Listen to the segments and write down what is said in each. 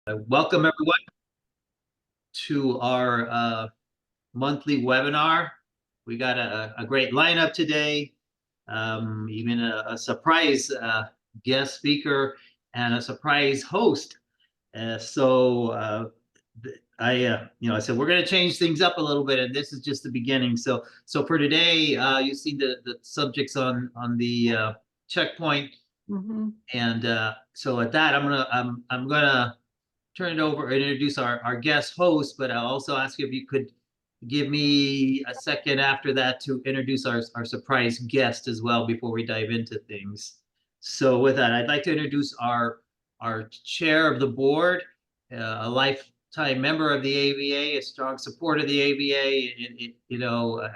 Welcome everyone to our monthly webinar. We got a great lineup today, even a surprise guest speaker and a surprise host. I said we're going to change things up a little bit, and this is just the beginning. So for today, you see the subjects on the checkpoint, and so at that, I'm gonna turn it over and introduce our guest host, but I'll also ask you if you could give me a second after that to introduce our surprise guest as well before we dive into things. So with that, I'd like to introduce our chair of the board, a lifetime member of the AVA, a strong supporter of the AVA.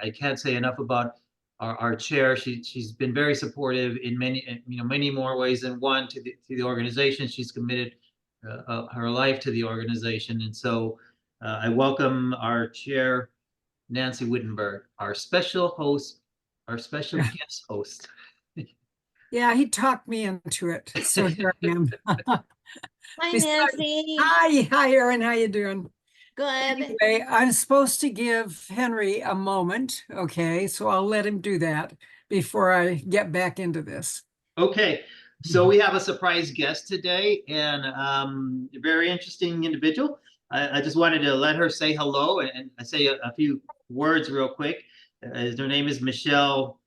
I can't say enough about our chair. She's been very supportive in many more ways than one to the organization. She's committed her life to the organization. And so I welcome our chair, Nancy Wittenberg, our special host, our special guest host. Yeah, he talked me into it. So here I am. Hi, Nancy. Hi, Erin. How you doing? Good. Anyway, I'm supposed to give Henry a moment. Okay, so I'll let him do that before I get back into this. Okay. So we have a surprise guest today, and a very interesting individual. I just wanted to let her say hello and say a few words real quick. Her name is Michelle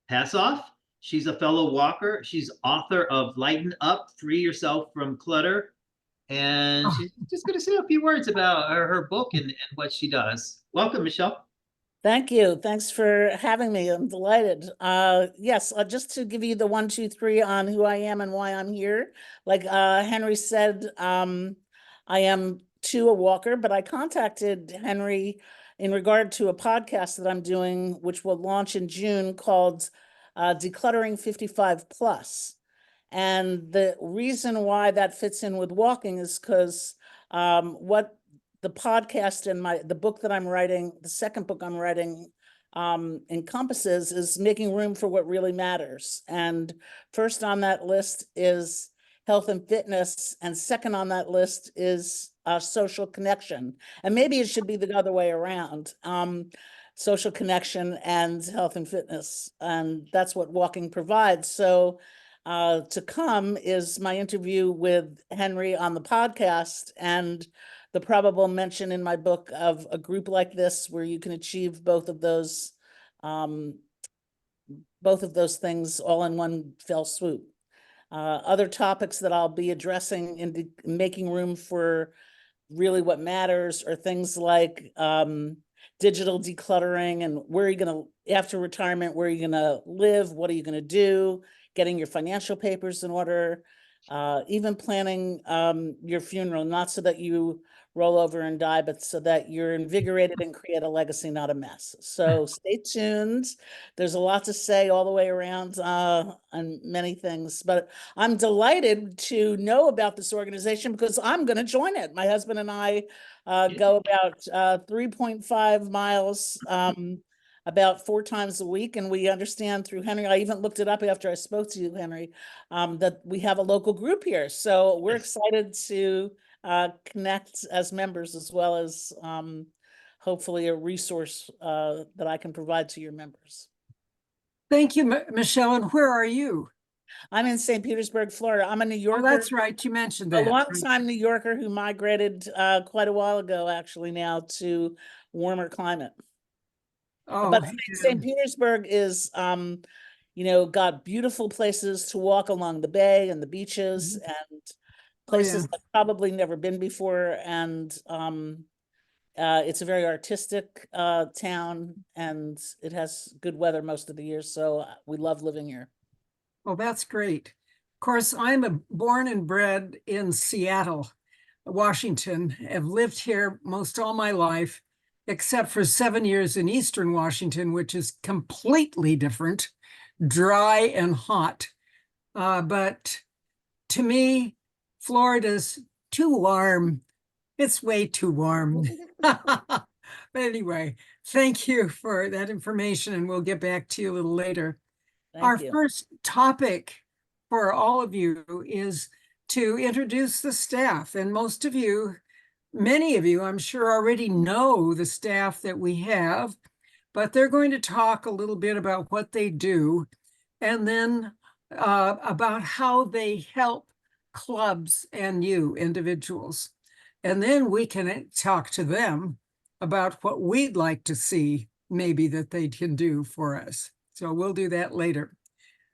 Passoff. She's a fellow walker. She's author of Lighten Up, Free Yourself from Clutter. And she's just going to say a few words about her book and what she does. Welcome, Michelle. Thank you. Thanks for having me. I'm delighted. Yes, just to give you the 1, 2, 3 on who I am and why I'm here. Like Henry said, I am too a walker, but I contacted Henry in regard to a podcast that I'm doing, which will launch in June, called Decluttering 55 Plus. And the reason why that fits in with walking is because what the podcast and the book that I'm writing, the second book I'm writing, encompasses is making room for what really matters. And first on that list is health and fitness, and second on that list is social connection. And maybe it should be the other way around. Social connection and health and fitness, and that's what walking provides. So to come is my interview with Henry on the podcast and the probable mention in my book of a group like this where you can achieve both of those things all in one fell swoop. Other topics that I'll be addressing in making room for really what matters are things like digital decluttering and where are you going to, after retirement, where are you going to live? What are you going to do? Getting your financial papers in order, even planning your funeral, not so that you roll over and die, but so that you're invigorated and create a legacy, not a mess. So stay tuned. There's a lot to say all the way around on many things, but I'm delighted to know about this organization because I'm going to join it. My husband and I go about 3.5 miles about 4 times a week. And we understand through Henry, I even looked it up after I spoke to you, Henry, that we have a local group here. So we're excited to connect as members, as well as hopefully a resource that I can provide to your members. Thank you, Michelle. And where are you? I'm in St. Petersburg, Florida. I'm a New Yorker. Oh, that's right. You mentioned that. A long-time New Yorker who migrated quite a while ago, actually, now to warmer climate. Oh, but St. Petersburg is, got beautiful places to walk along the bay and the beaches and places I've probably never been before. And it's a very artistic town, and it has good weather most of the year. So we love living here. Well, that's great. Of course, I'm born and bred in Seattle, Washington. I've lived here most all my life, except for 7 years in Eastern Washington, which is completely different, dry and hot. But to me, Florida's too warm. It's way too warm. But anyway, thank you for that information, and we'll get back to you a little later. Our first topic for all of you is to introduce the staff, and most of you, many of you, I'm sure already know the staff that we have, but they're going to talk a little bit about what they do and then about how they help clubs and you individuals. And then we can talk to them about what we'd like to see maybe that they can do for us. So we'll do that later.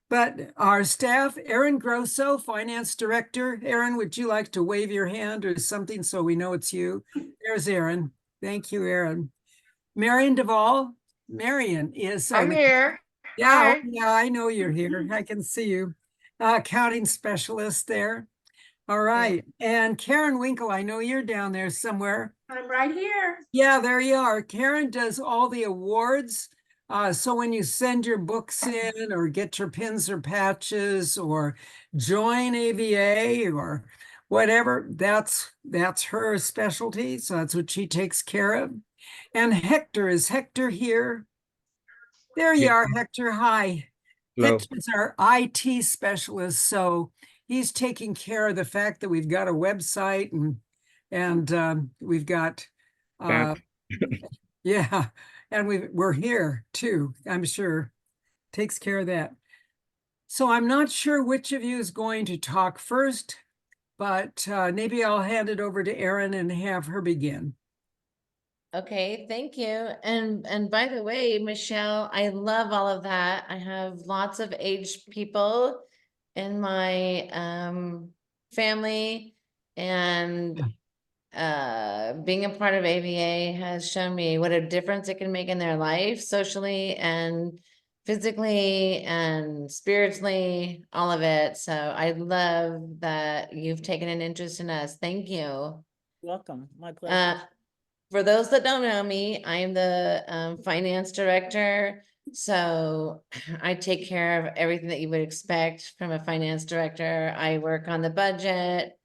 But our staff, Aaron Grosso, Finance Director. Aaron, would you like to wave your hand or something so we know it's you? There's Aaron. Thank you, Aaron. Marion Duvall. Marion is... I'm here. Yeah, Hi. yeah, I know you're here. I can see you. Accounting specialist there. All right. And Karen Winkle, I know you're down there somewhere. I'm right here. Yeah, there you are. Karen does all the awards. So when you send your books in or get your pins or patches or join AVA or whatever, that's her specialty. So that's what she takes care of. And Hector, is Hector here? There you Yeah. are, Hector. Hi. Hello. Hector's our IT specialist. So he's taking care of the fact that we've got a website and we've got yeah, and we're here too, I'm sure. Takes care of that. So I'm not sure which of you is going to talk first, but maybe I'll hand it over to Erin and have her begin. Okay, thank you. And by the way, Michelle, I love all of that. I have lots of aged people in my family, and being a part of AVA has shown me what a difference it can make in their life, socially and physically and spiritually, all of it. So I love that you've taken an interest in us. Thank you. Welcome. My pleasure. For those that don't know me, I am the finance director. So I take care of everything that you would expect from a finance director. I work on the budget.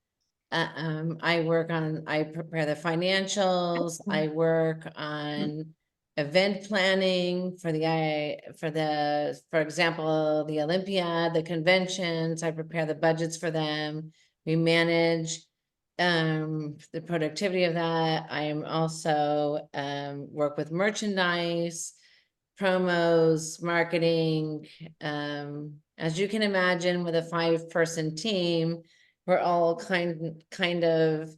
I prepare the financials. I work on event planning for for example, the Olympiad, the conventions. I prepare the budgets for them. We manage the productivity of that. I am also work with merchandise, promos, marketing. As you can imagine, with a 5-person team, we're all kind of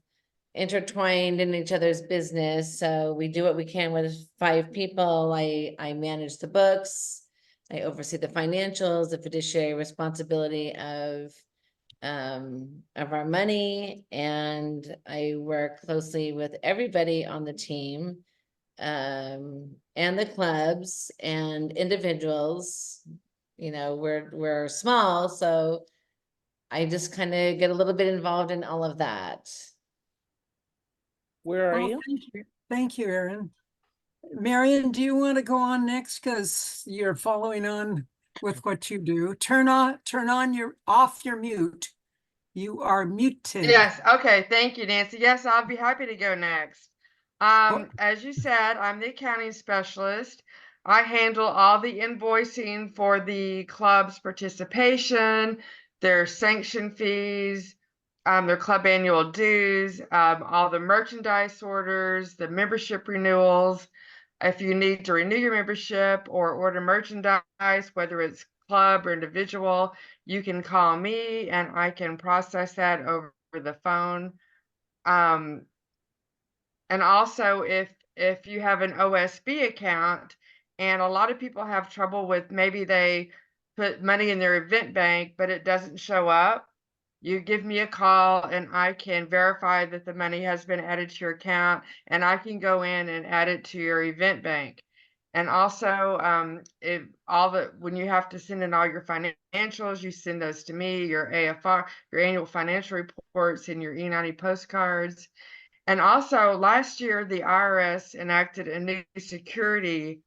intertwined in each other's business. So we do what we can with 5 people. I manage the books. I oversee the financials, the fiduciary responsibility of our money, and I work closely with everybody on the team, and the clubs and individuals. You know, we're small, so I just kind of get a little bit involved in all of that. Where are you? Thank you. Thank you, Erin. Marion, do you want to go on next? Because you're following on with what you do. Turn off off your mute. You are muted. Yes. Okay. Thank you, Nancy. Yes, I'll be happy to go next. As you said, I'm the accounting specialist. I handle all the invoicing for the club's participation, their sanction fees, their club annual dues, all the merchandise orders, the membership renewals. If you need to renew your membership or order merchandise, whether it's club or individual, you can call me and I can process that over the phone. And also if you have an OSB account, and a lot of people have trouble with, maybe they put money in their event bank, but it doesn't show up, you give me a call and I can verify that the money has been added to your account, and I can go in and add it to your event bank. And also, when you have to send in all your financials, you send those to me, your AFR, your annual financial reports, and your E90 postcards. And also, last year, the IRS enacted a new security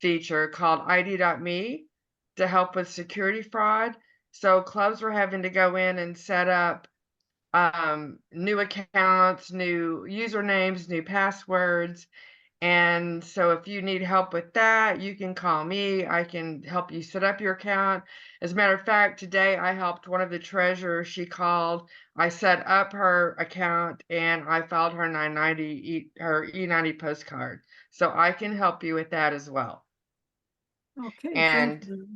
feature called ID.me to help with security fraud. So clubs were having to go in and set up new accounts, new usernames, new passwords. And so if you need help with that, you can call me. I can help you set up your account. As a matter of fact, today I helped one of the treasurers. She called. I set up her account and I filed her 990 her E90 postcard. So I can help you with that as well. Okay, thank And you.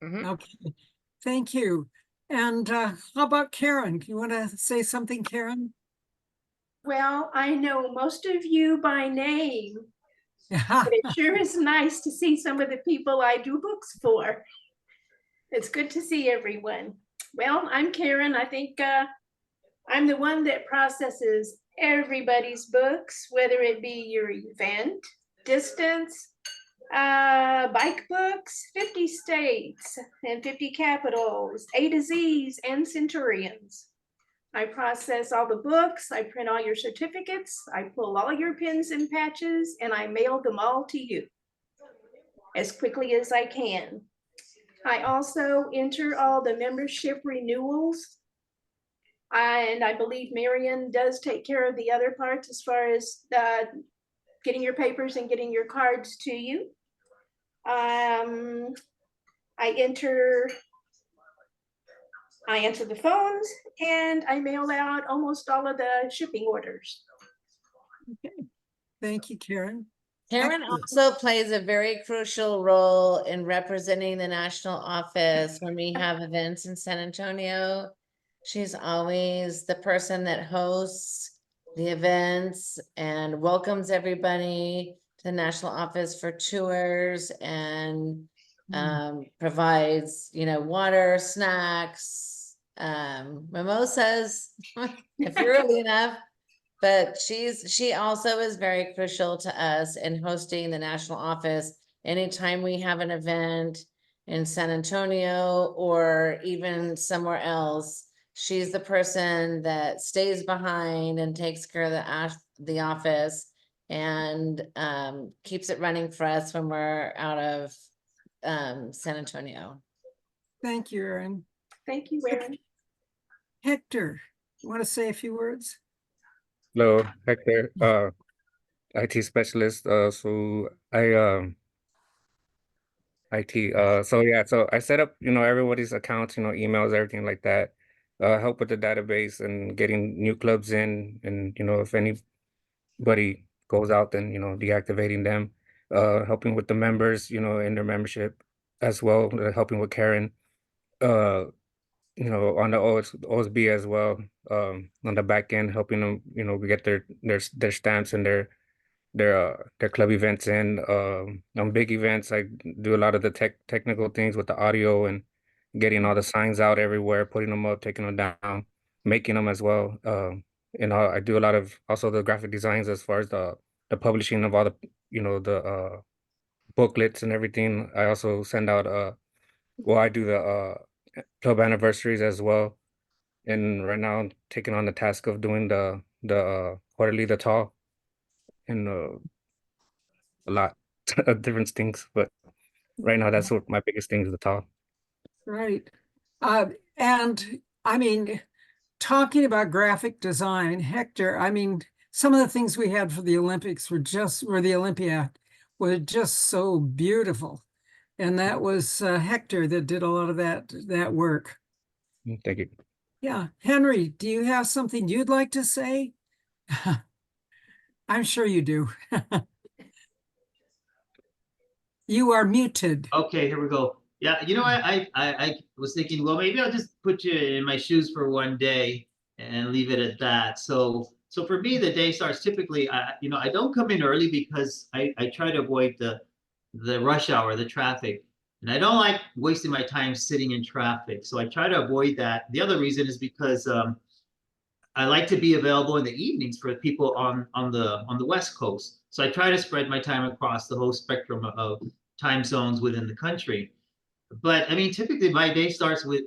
mhm. Okay, thank you. And how about Karen? You want to say something, Karen? Well, I know most of you by name, Yeah. but it sure is nice to see some of the people I do books for. It's good to see everyone. Well, I'm Karen. I think I'm the one that processes everybody's books, whether it be your event, distance, bike books, 50 states and 50 capitals, A to Z's and centurions. I process all the books, I print all your certificates, I pull all your pins and patches, and I mail them all to you as quickly as I can. I also enter all the membership renewals. And I believe Marion does take care of the other parts as far as getting your papers and getting your cards to you. I answer the phones and I mail out almost all of the shipping orders. Okay, thank you, Karen. Karen Excellent. also plays a very crucial role in representing the national office when we have events in San Antonio. She's always the person that hosts the events and welcomes everybody to the national office for tours and provides, you know, water, snacks, mimosas, if you're early enough. But she also is very crucial to us in hosting the national office. Anytime we have an event in San Antonio or even somewhere else, she's the person that stays behind and takes care of the office and keeps it running for us when we're out of San Antonio. Thank you, Erin. Thank you, Erin. Hector, you want to say a few words? Hello, Hector, IT specialist. So I IT. So I set up, everybody's accounts, emails, everything like that. Help with the database and getting new clubs in, and if anybody goes out, then deactivating them. Helping with the members, in their membership as well. Helping with Karen. On the OSB as well. On the back end, helping them, we get their stamps and their club events in. On big events, I do a lot of the technical things with the audio and getting all the signs out everywhere, putting them up, taking them down, making them as well. I do a lot of also the graphic designs as far as the publishing of all the the booklets and everything. I also send out I do the club anniversaries as well. And right now I'm taking on the task of doing the quarterly the tall and a lot of different things, but right now that's what my biggest thing is, the tall. Right. And I mean, talking about graphic design, Hector, I mean, some of the things we had for the Olympics were the Olympiad were just so beautiful. And that was Hector that did a lot of that work. Thank you. Yeah. Henry, do you have something you'd like to say? I'm sure you do. You are muted. Okay, here we go. Yeah, I was thinking, well, maybe I'll just put you in my shoes for one day and leave it at that. So for me, the day starts typically, I don't come in early because I try to avoid the rush hour, the traffic. And I don't like wasting my time sitting in traffic. So I try to avoid that. The other reason is because I like to be available in the evenings for people on the West Coast. So I try to spread my time across the whole spectrum of time zones within the country. But I mean, typically my day starts with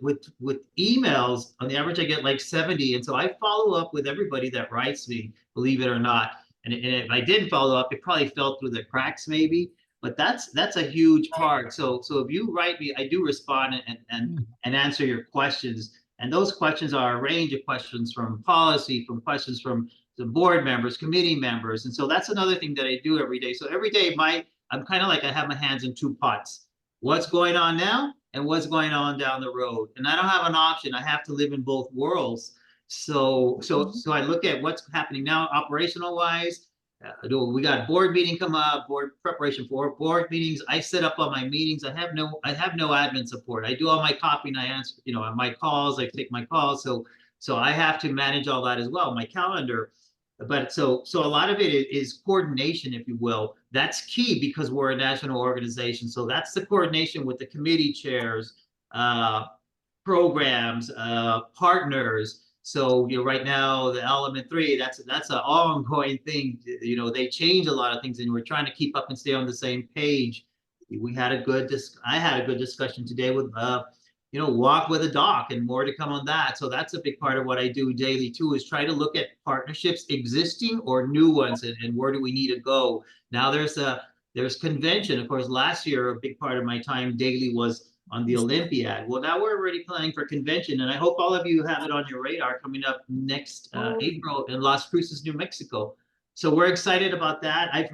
emails. On the average, I get like 70, and so I follow up with everybody that writes me, believe it or not. And if I didn't follow up, it probably fell through the cracks, maybe. But that's a huge part. So if you write me, I do respond and answer your questions. And those questions are a range of questions from policy, from questions from the board members, committee members. And so that's another thing that I do every day. So every day I'm kind of like I have my hands in two pots. What's going on now and what's going on down the road. And I don't have an option. I have to live in both worlds. So I look at what's happening now operational wise. We got board meeting come up, board preparation for board meetings. I set up all my meetings. I have no admin support. I do all my copying. I answer, my calls. I take my calls. So I have to manage all that as well. My calendar. But so a lot of it is coordination, if you will. That's key because we're a national organization. So that's the coordination with the committee chairs, programs, partners. So right now the element 3, that's an ongoing thing. They change a lot of things, and we're trying to keep up and stay on the same page. I had a good discussion today with walk with a doc, and more to come on that. So that's a big part of what I do daily too, is try to look at partnerships, existing or new ones, and where do we need to go. Now there's convention. Of course, last year a big part of my time daily was on the Olympiad. Well, now we're already planning for convention, and I hope all of you have it on your radar coming up next April in Las Cruces, New Mexico. So we're excited about that. I've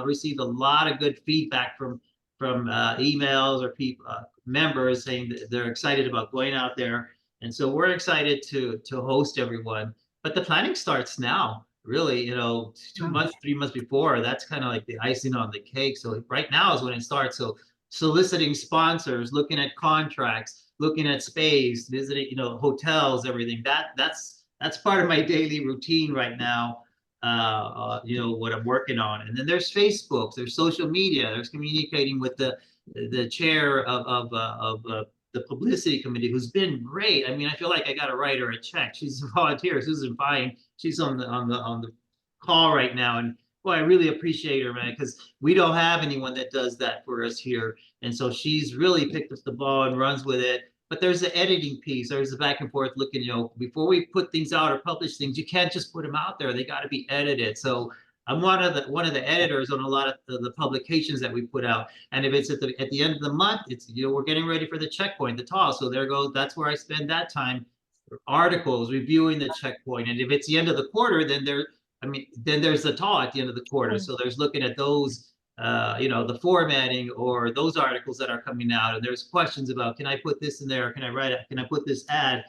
received a lot of good feedback from emails or people, members saying that they're excited about going out there, and so we're excited to host everyone. But the planning starts now, really. 2 months, 3 months before. That's kind of like the icing on the cake. So right now is when it starts. So soliciting sponsors, looking at contracts, looking at space, visiting, hotels, everything. That's part of my daily routine right now. What I'm working on. And then there's Facebook, there's social media, there's communicating with the chair of the publicity committee, who's been great. I mean, I feel like I got to write her a check. She's a volunteer. Susan Fine. She's on the call right now, and boy, I really appreciate her, man, because we don't have anyone that does that for us here. And so she's really picked up the ball and runs with it. But there's the editing piece. There's the back and forth looking, before we put things out or publish things, you can't just put them out there. They got to be edited. So I'm one of the editors on a lot of the publications that we put out. And if it's at the end of the month, it's, we're getting ready for the checkpoint, the toss. So there goes, that's where I spend that time. Articles, reviewing the checkpoint. And if it's the end of the quarter, then there's the TAW at the end of the quarter. So there's looking at those, the formatting or those articles that are coming out. And there's questions about, can I put this in there? Can I write it? Can I put this ad?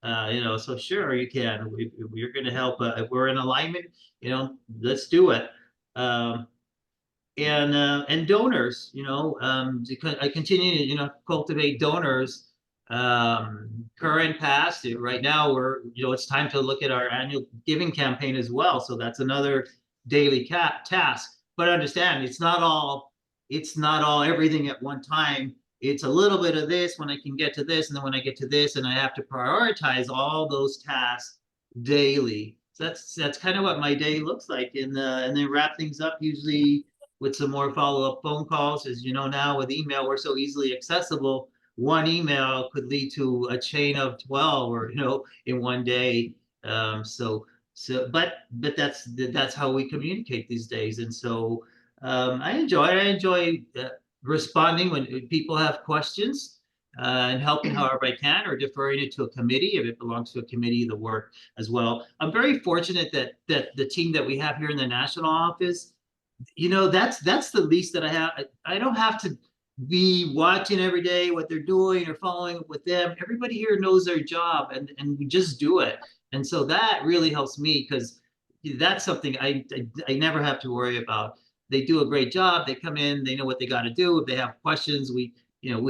So sure, you can. We're going to help. If we're in alignment, let's do it. And donors, I continue to, cultivate donors, current, past. Right now it's time to look at our annual giving campaign as well. So that's another daily task. But understand, it's not all everything at one time. It's a little bit of this when I can get to this, and then when I get to this, and I have to prioritize all those tasks daily. So that's kind of what my day looks like, and then wrap things up usually with some more follow-up phone calls. As you know, now with email, we're so easily accessible. One email could lead to a chain of 12, or in one day. But that's how we communicate these days. And so I enjoy responding when people have questions, and helping however I can, or deferring it to a committee if it belongs to a committee, the work as well. I'm very fortunate that the team that we have here in the national office, that's the least that I have. I don't have to be watching every day what they're doing or following up with them. Everybody here knows their job, and we just do it. And so that really helps me, because that's something I never have to worry about. They do a great job. They come in, they know what they got to do. If they have questions, we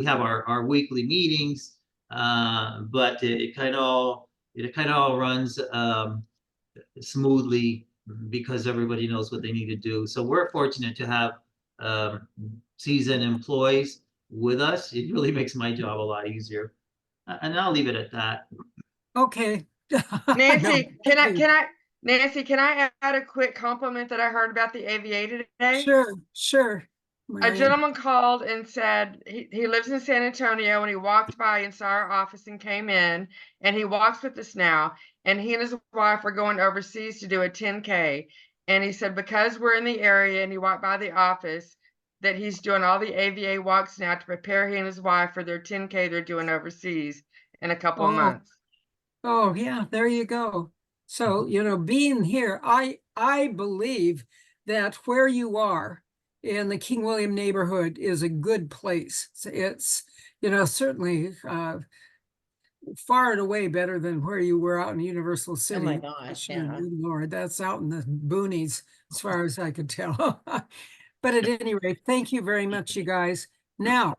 have our weekly meetings, but it kind of all runs smoothly, because everybody knows what they need to do. So we're fortunate to have seasoned employees with us. It really makes my job a lot easier. And I'll leave it at that. Okay. Nancy, No, Nancy, can I add a quick compliment that I heard about the AVA today? Sure. A Marianne. gentleman called and said he lives in San Antonio, and he walked by and saw our office and came in, and he walks with us now, and he and his wife are going overseas to do a 10K. And he said, because we're in the area and he walked by the office, that he's doing all the AVA walks now to prepare he and his wife for their 10K they're doing overseas in a couple of months. Oh, yeah, there you go. So, you know, being here, I believe that where you are in the King William neighborhood is a good place. It's, you know, certainly far and away better than where you were out in Universal Oh my City. gosh, Good yeah. Lord, that's out in the boonies, as far as I could tell. But at any rate, thank you very much, you guys. Now,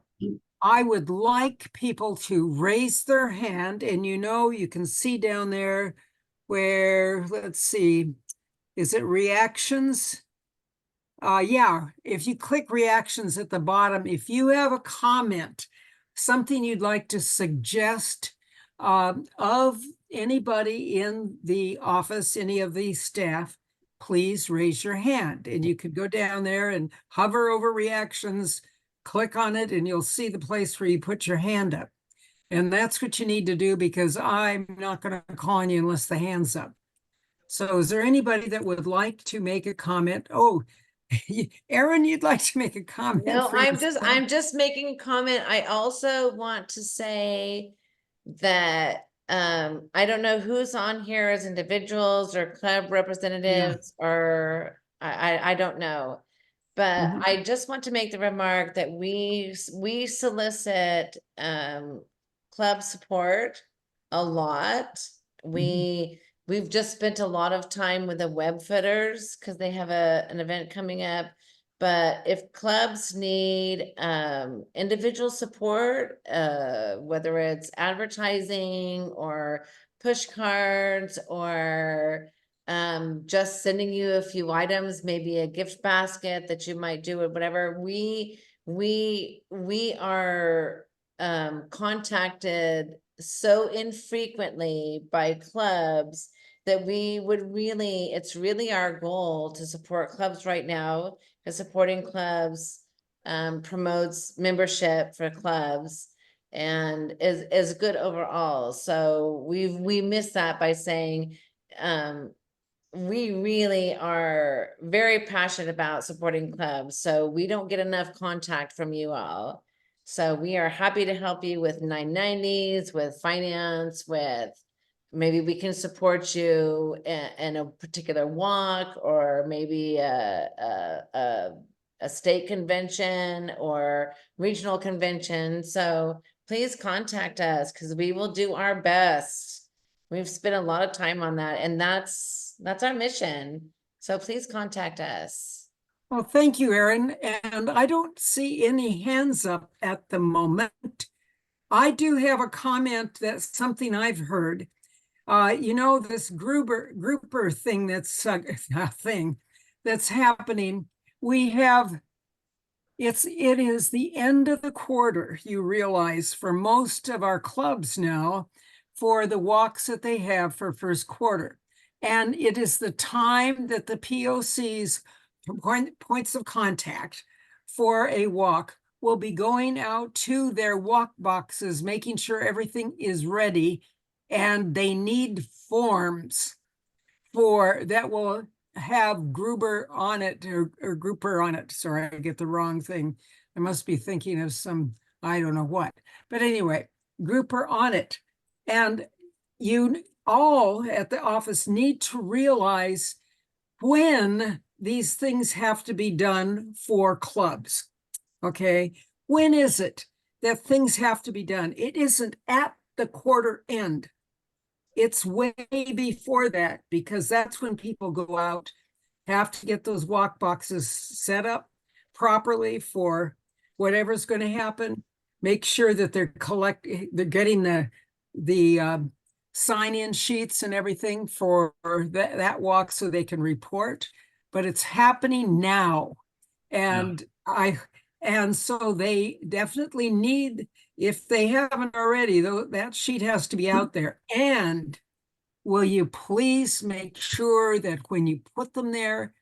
I would like people to raise their hand, and you know, you can see down there where, let's see, is it reactions? Yeah, if you click reactions at the bottom, if you have a comment, something you'd like to suggest of anybody in the office, any of the staff, please raise your hand. And you could go down there and hover over reactions, click on it, and you'll see the place where you put your hand up. And that's what you need to do, because I'm not going to call on you unless the hand's up. So is there anybody that would like to make a comment? Oh, Aaron, you'd like to make a comment? No, for I'm yourself? just making a comment. I also want to say that I don't know who's on here as individuals or club representatives, or I don't know. But Mhm. I just want to make the remark that we solicit club support a lot. We've just spent a lot of time with the web footers because they have an event coming up. But if clubs need individual support, whether it's advertising or push cards or just sending you a few items, maybe a gift basket that you might do or whatever, we are contacted so infrequently by clubs that we would really, it's really our goal to support clubs right now, because supporting clubs promotes membership for clubs and is good overall. So we miss that by saying we really are very passionate about supporting clubs, so we don't get enough contact from you all. So we are happy to help you with 990s, with finance, with maybe we can support you in a particular walk, or maybe a state convention or regional convention. So please contact us because we will do our best. We've spent a lot of time on that, and that's our mission. So please contact us. Well, thank you, Aaron. And I don't see any hands up at the moment. I do have a comment that's something I've heard. You know, this grouper thing that's thing that's happening. We have it is the end of the quarter, you realize, for most of our clubs now, for the walks that they have for first quarter. And it is the time that the POCs, points of contact for a walk, will be going out to their walk boxes, making sure everything is ready. And they need forms for that will have Gruber on it, or Grouper on it. Sorry, I get the wrong thing. I must be thinking of some, I don't know what. But anyway, Grouper on it. And you all at the office need to realize when these things have to be done for clubs. Okay. When is it that things have to be done? It isn't at the quarter end. It's way before that, because that's when people go out, have to get those walk boxes set up properly for whatever's going to happen. Make sure that they're getting the sign-in sheets and everything for that walk so they can report. But it's happening now, and so they definitely need, if they haven't already, though, that sheet has to be out there. And will you please make sure that when you put them there,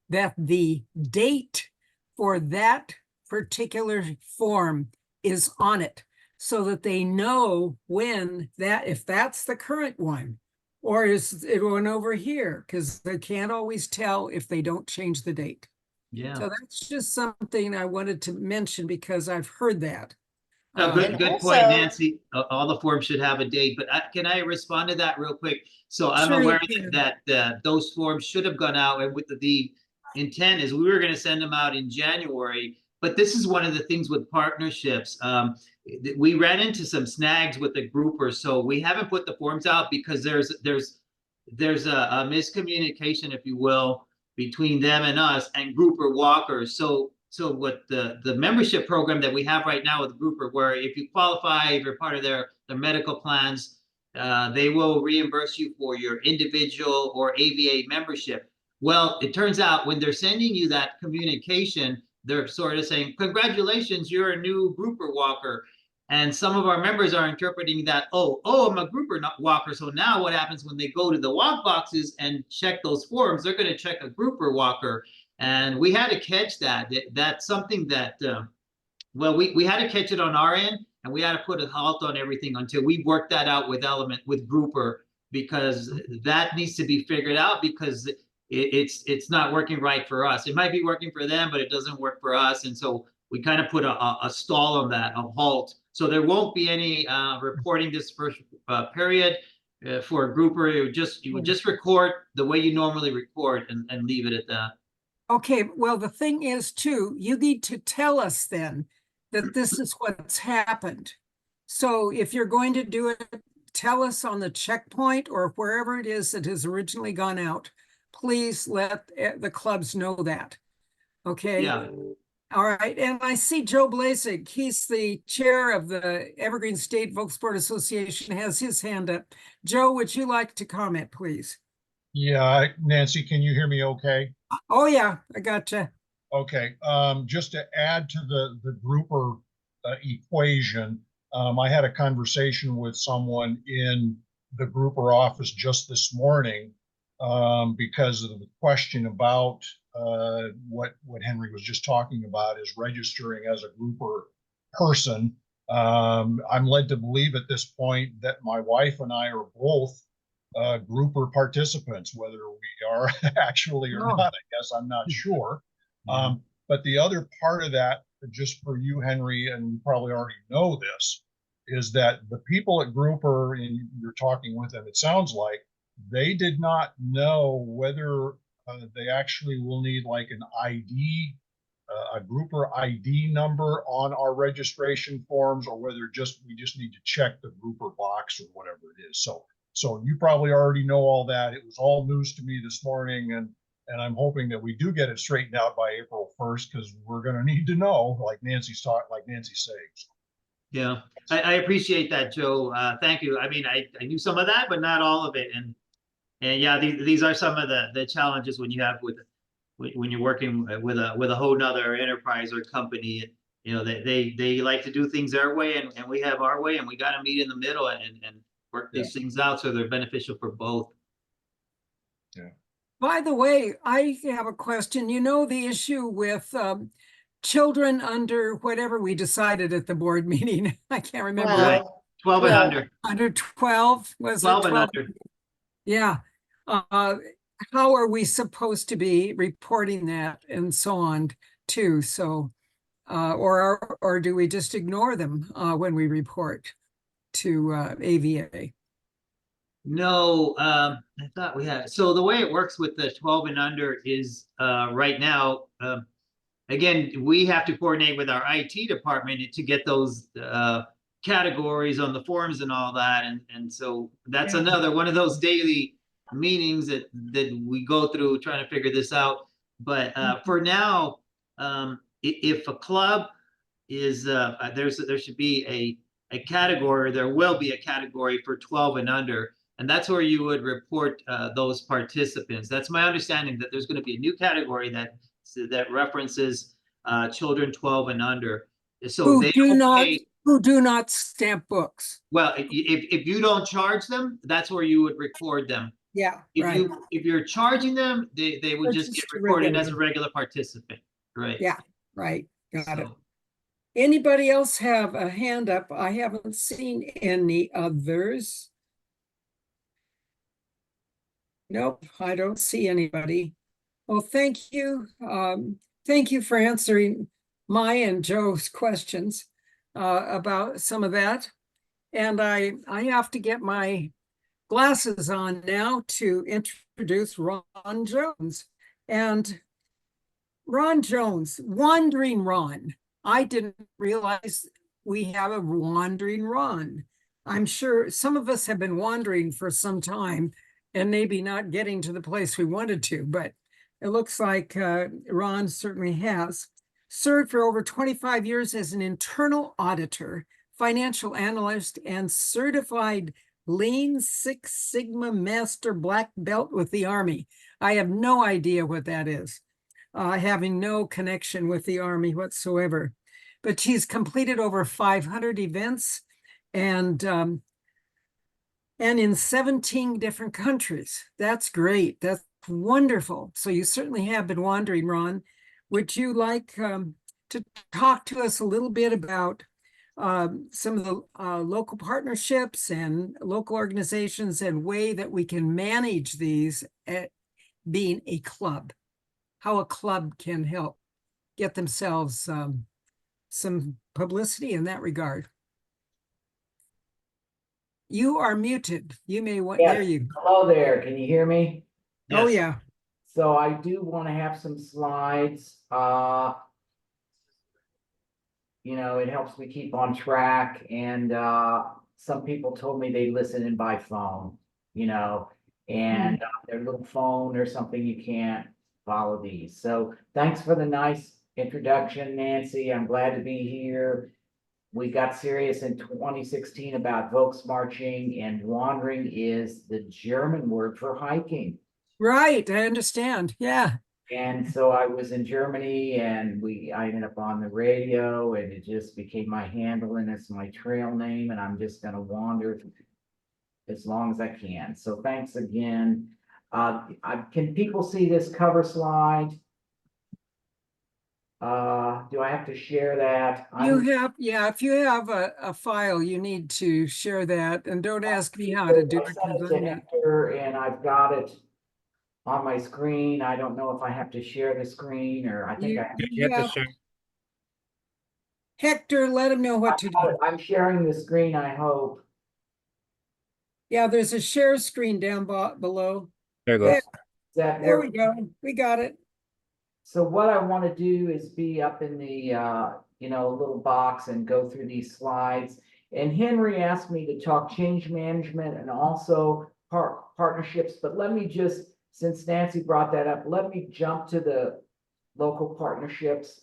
that the date for that particular form is on it, so that they know when that, if that's the current one, or is it one over here? Because they can't always tell if they don't change the date. Yeah. So that's just something I wanted to mention, because I've heard that. And Good point, also- Nancy. All the forms should have a date, but can I respond to that real quick? So I'm Sure you aware can. that those forms should have gone out, and with the intent is we were going to send them out in January. But this is one of the things with partnerships. We ran into some snags with the groupers, so we haven't put the forms out because there's a miscommunication, if you will, between them and us and grouper walkers. So what the membership program that we have right now with grouper, where if you qualify, if you're part of their medical plans, they will reimburse you for your individual or AVA membership. Well, it turns out when they're sending you that communication, they're sort of saying, congratulations, you're a new grouper walker. And some of our members are interpreting that, oh, I'm a grouper walker. So now what happens when they go to the walk boxes and check those forms, they're going to check a grouper walker. And we had to catch that. That's something that, well, we had to catch it on our end, and we had to put a halt on everything until we worked that out with grouper, because that needs to be figured out, because it's not working right for us. It might be working for them, but it doesn't work for us. And so we kind of put a stall on that, a halt. So there won't be any reporting this first period for a grouper. You would just record the way you normally record and leave it at that. Okay, well, the thing is too, you need to tell us then that this is what's happened. So if you're going to do it, tell us on the checkpoint or wherever it is that has originally gone out. Please let the clubs know that. Okay. Yeah. All right. And I see Joe Blasik. He's the chair of the Evergreen State Volkssport Association, has his hand up. Joe, would you like to comment, please? Yeah, Nancy, can you hear me okay? Oh, yeah, I gotcha. Okay, just to add to the grouper equation, I had a conversation with someone in the grouper office just this morning because of the question about what Henry was just talking about, is registering as a grouper person. I'm led to believe at this point that my wife and I are both grouper participants. Whether we are actually or not, I guess I'm not sure. But the other part of that, just for you, Henry, and you probably already know this, is that the people at grouper, and you're talking with them, it sounds like they did not know whether they actually will need like an ID, a grouper ID number on our registration forms, or whether we just need to check the grouper box or whatever it is. So you probably already know all that. It was all news to me this morning, and I'm hoping that we do get it straightened out by April 1st, because we're going to need to know, like Nancy's saying. Yeah, I appreciate that, Joe. Thank you. I mean, I knew some of that, but not all of it. And yeah, these are some of the challenges when when you're working with a whole nother enterprise or company. You know, they like to do things their way, and we have our way, and we got to meet in the middle and work these things out so they're beneficial for both. Yeah. By the way, I have a question. You know, the issue with children under whatever we decided at the board meeting. I can't remember. Right. 12 and 12. under. Under 12, was 12 it and 12? under. Yeah. How are we supposed to be reporting that and so on too? So, or do we just ignore them when we report to AVA? No, I thought we had. So the way it works with the 12 and under is right now, again, we have to coordinate with our IT department to get those categories on the forms and all that. And so that's another one of those daily meetings that we go through trying to figure this out. But for now, if a club is there should be a category, there will be a category for 12 and under. And that's where you would report those participants. That's my understanding, that there's going to be a new category that references children 12 and under. So who do not stamp books. Well, if you don't charge them, that's where you would record them. Yeah, If you're charging them, they would just get recorded as a regular participant. Right. Yeah, right. Got it. Anybody else have a hand up? I haven't seen any others. Nope, I don't see anybody. Well, thank you. Thank you for answering my and Joe's questions. about some of that. And I have to get my glasses on now to introduce Ron Jones. And Ron Jones, Wandering Ron. I didn't realize we have a Wandering Ron. I'm sure some of us have been wandering for some time and maybe not getting to the place we wanted to, but it looks like Ron certainly has. Served for over 25 years as an internal auditor, financial analyst, and certified Lean Six Sigma Master Black Belt with the Army. I have no idea what that is, having no connection with the Army whatsoever. But she's completed over 500 events and in 17 different countries. That's great. That's wonderful. So you certainly have been wandering, Ron. Would you like to talk to us a little bit about some of the local partnerships and local organizations and way that we can manage these at being a club, how a club can help get themselves some publicity in that regard? You are muted. You may want, there Yes. you go. Hello there. Can you hear me? Oh, Yes. yeah. So I do want to have some slides. You know, it helps me keep on track. And some people told me they listen in by phone, you know, and their little phone or something, you can't follow these. So thanks for the nice introduction, Nancy. I'm glad to be here. We got serious in 2016 about Volksmarching, and wandering is the German word for hiking. Right. I understand. Yeah. And so I was in Germany and I ended up on the radio, and it just became my handle and it's my trail name, and I'm just gonna wander as long as I can. So thanks again. Can people see this cover slide? Do I have to share that? You have, yeah, if you have a file, you need to share that, and don't ask me how to do I it. sent it 'Cause to I'm not- Hector and I've got it on my screen. I don't know if I have to share the screen, or I think You, I have. You have to yeah, share. Hector, let him know what to do. I'm sharing the screen, I hope. Yeah, there's a share screen down below. There it There, goes. Is that there we go. We got it. So what I want to do is be up in the, you know, little box and go through these slides. And Henry asked me to talk change management and also partnerships, but let me just, since Nancy brought that up, let me jump to the local partnerships.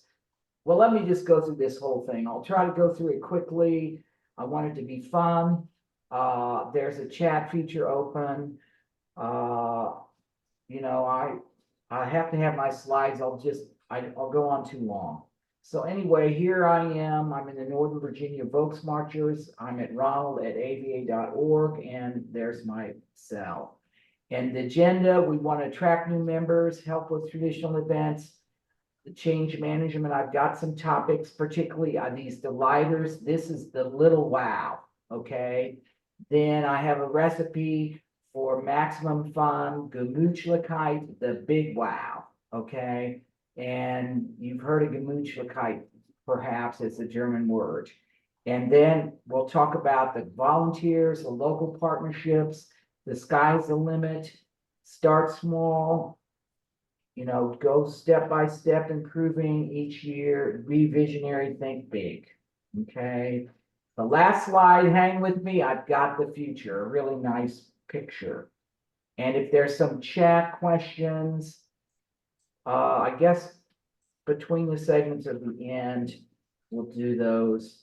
Well, let me just go through this whole thing. I'll try to go through it quickly. I want it to be fun. There's a chat feature open. You know, I have to have my slides. I'll go on too long. So anyway, here I am. I'm in the Northern Virginia Volksmarchers. I'm at ronald@ava.org, and there's my cell. And the agenda, we want to attract new members, help with traditional events, the change management. I've got some topics, particularly on these delighters. This is the little wow, okay? Then I have a recipe for maximum fun, Gemütlichkeit, the big wow, okay? And you've heard of Gemütlichkeit, perhaps it's a German word. And then we'll talk about the volunteers, the local partnerships, the sky's the limit, start small, you know, go step by step, improving each year, be visionary, think big, okay? The last slide, hang with me, I've got the future, a really nice picture. And if there's some chat questions, I guess between the segments at the end, we'll do those.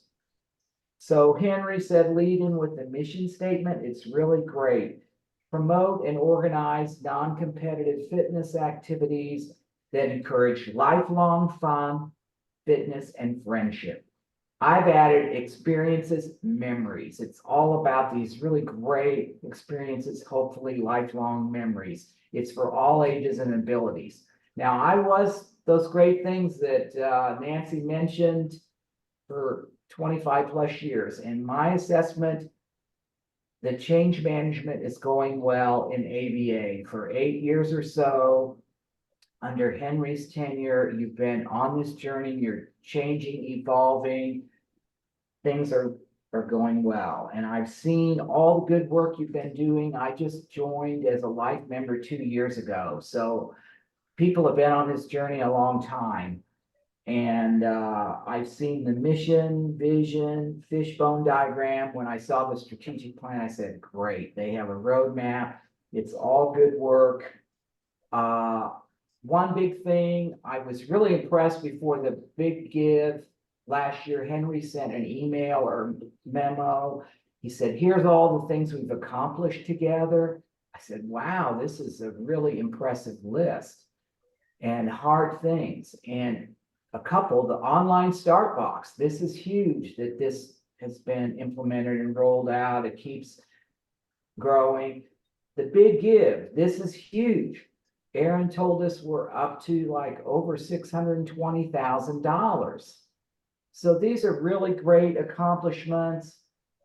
So Henry said, lead in with the mission statement. It's really great. Promote and organize non-competitive fitness activities that encourage lifelong fun, fitness, and friendship. I've added experiences, memories. It's all about these really great experiences, hopefully lifelong memories. It's for all ages and abilities. Now, I was those great things that Nancy mentioned for 25 plus years. And my assessment, the change management is going well in AVA. For 8 years or so, under Henry's tenure, you've been on this journey, you're changing, evolving. things are going well. And I've seen all the good work you've been doing. I just joined as a life member 2 years ago. So people have been on this journey a long time. And I've seen the mission, vision, fishbone diagram. When I saw the strategic plan, I said, great, they have a roadmap. It's all good work. One big thing, I was really impressed before the big give last year. Henry sent an email or memo. He said, here's all the things we've accomplished together. I said, wow, this is a really impressive list and hard things. And a couple, the online start box, this is huge that this has been implemented and rolled out. It keeps growing. The big give, this is huge. Aaron told us we're up to like over $620,000. So these are really great accomplishments.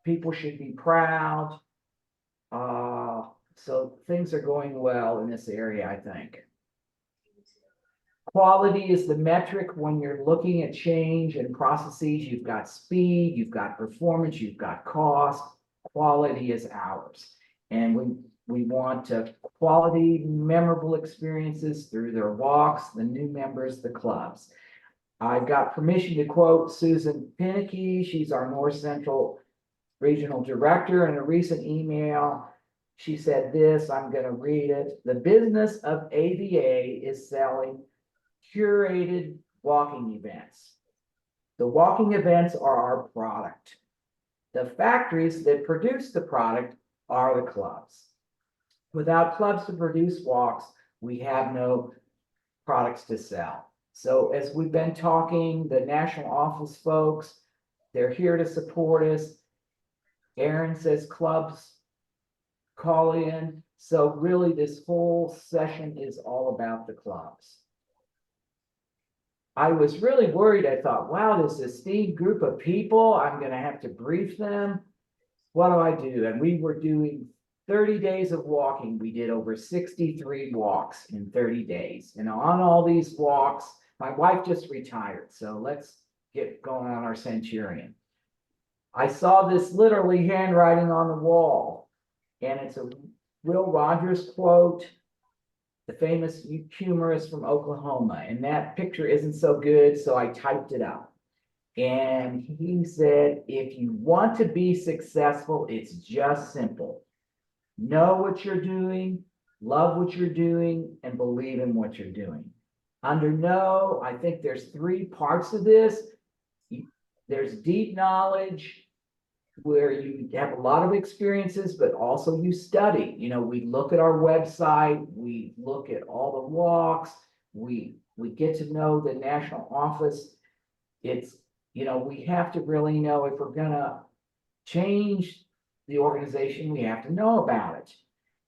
People should be proud. So things are going well in this area, I think. Quality is the metric when you're looking at change and processes. You've got speed, you've got performance, you've got cost. Quality is ours. And we want quality, memorable experiences through their walks, the new members, the clubs. I've got permission to quote Susan Pinicky. She's our North Central Regional Director. In a recent email, she said this, I'm going to read it. The business of AVA is selling curated walking events. The walking events are our product. The factories that produce the product are the clubs. Without clubs to produce walks, we have no products to sell. So as we've been talking, the national office folks, they're here to support us. Aaron says clubs call in. So really this whole session is all about the clubs. I was really worried. I thought, wow, this esteemed group of people, I'm going to have to brief them. What do I do? And we were doing 30 days of walking. We did over 63 walks in 30 days. And on all these walks, my wife just retired. So let's get going on our centurion. I saw this literally handwriting on the wall. And it's a Will Rogers quote, the famous humorist from Oklahoma. And that picture isn't so good, so I typed it up. And he said, if you want to be successful, it's just simple. Know what you're doing, love what you're doing, and believe in what you're doing. Under know, I think there's 3 parts of this. There's deep knowledge, where you have a lot of experiences, but also you study. You know, we look at our website, we look at all the walks, we get to know the national office. It's, you know, we have to really know if we're gonna change the organization, we have to know about it.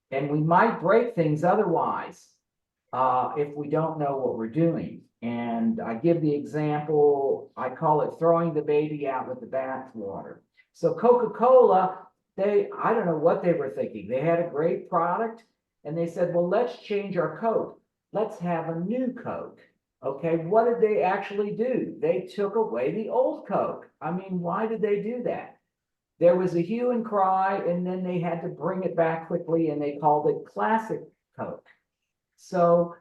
And we might break things otherwise if we don't know what we're doing. And I give the example, I call it throwing the baby out with the bathwater. So Coca-Cola, I don't know what they were thinking. They had a great product and they said, well, let's change our Coke. Let's have a new Coke. Okay, what did they actually do? They took away the old Coke. I mean, why did they do that? There was a hue and cry, and then they had to bring it back quickly, and they called it Classic Coke. So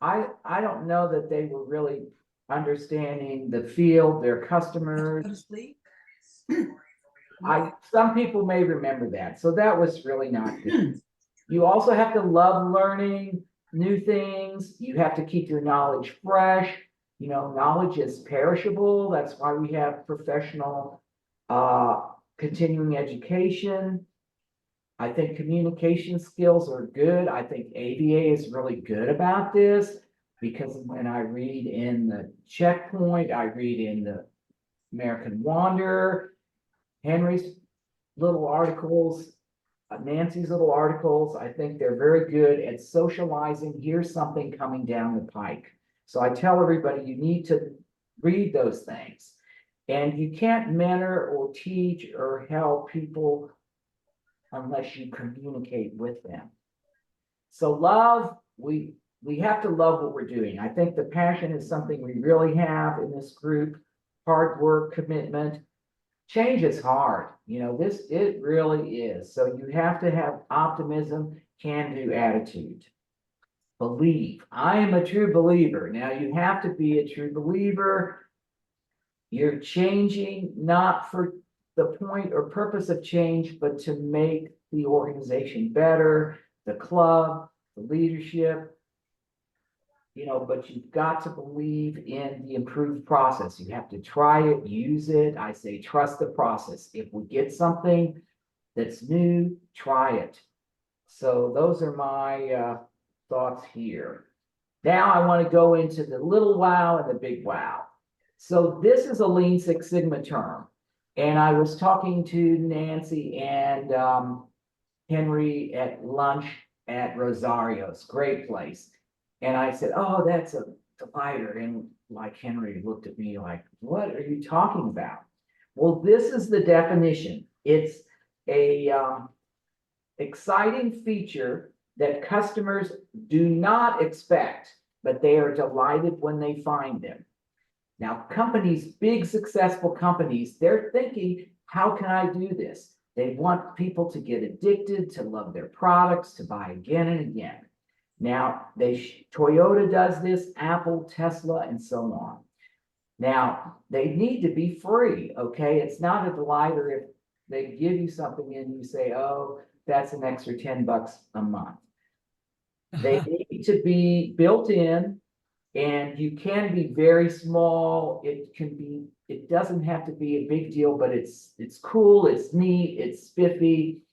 I don't know that they were really understanding the field, their customers. Some people may remember that. So that was really not good. You also have to love learning new things. You have to keep your knowledge fresh. You know, knowledge is perishable. That's why we have professional continuing education. I think communication skills are good. I think ABA is really good about this, because when I read in the Checkpoint, I read in the American Wanderer, Henry's little articles, Nancy's little articles, I think they're very good at socializing. Here's something coming down the pike. So I tell everybody, you need to read those things. And you can't mentor or teach or help people unless you communicate with them. So love, we have to love what we're doing. I think the passion is something we really have in this group. Hard work, commitment. change is hard, it really is. So you have to have optimism, can-do attitude. Believe. I am a true believer. Now you have to be a true believer. You're changing not for the point or purpose of change, but to make the organization better, the club, the leadership. But you've got to believe in the improved process. You have to try it, use it. I say, trust the process. If we get something that's new, try it. So those are my thoughts here. Now I want to go into the little wow and the big wow. So this is a Lean Six Sigma term. And I was talking to Nancy and Henry at lunch at Rosario's, great place. And I said, oh, that's a divider. And like Henry looked at me like, what are you talking about? Well, this is the definition. It's a exciting feature that customers do not expect, but they are delighted when they find them. Now, companies, big successful companies, they're thinking, how can I do this? They want people to get addicted, to love their products, to buy again and again. Now, Toyota does this, Apple, Tesla, and so on. Now, they need to be free, okay? It's not a delighter if they give you something and you say, oh, that's an extra $10 a month. They need to be built in, and you can be very small. It doesn't have to be a big deal, but it's cool, it's neat, it's spiffy.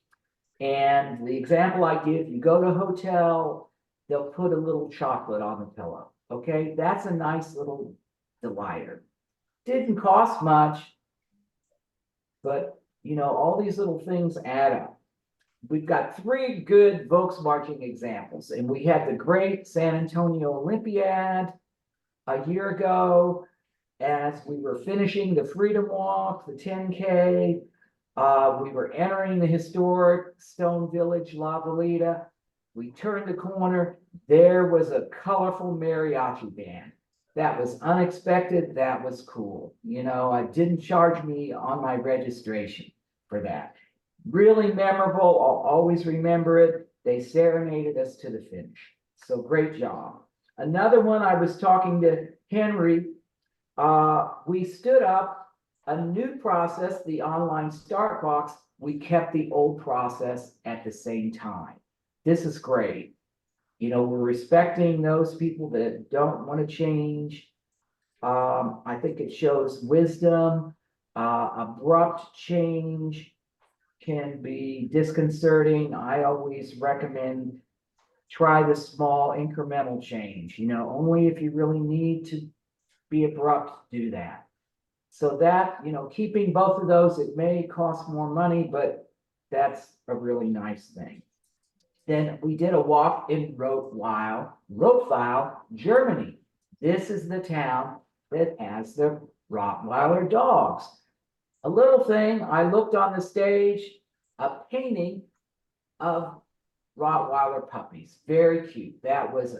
And the example I give, you go to a hotel, they'll put a little chocolate on the pillow. Okay, that's a nice little delighter. Didn't cost much, but all these little things add up. We've got 3 good Volksmarching examples, and we had the great San Antonio Olympiad a year ago as we were finishing the Freedom Walk, the 10K. We were entering the historic Stone Village, La Valita. We turned the corner. There was a colorful mariachi band. That was unexpected. That was cool. It didn't charge me on my registration for that. Really memorable. I'll always remember it. They serenaded us to the finish. So great job. Another one, I was talking to Henry. We stood up a new process, the online start box. We kept the old process at the same time. This is great. We're respecting those people that don't want to change. I think it shows wisdom. Abrupt change can be disconcerting. I always recommend try the small incremental change. Only if you really need to be abrupt, do that. So that, keeping both of those, it may cost more money, but that's a really nice thing. Then we did a walk in Rottweil, Germany. This is the town that has the Rottweiler dogs. A little thing, I looked on the stage, a painting of Rottweiler puppies. Very cute. That was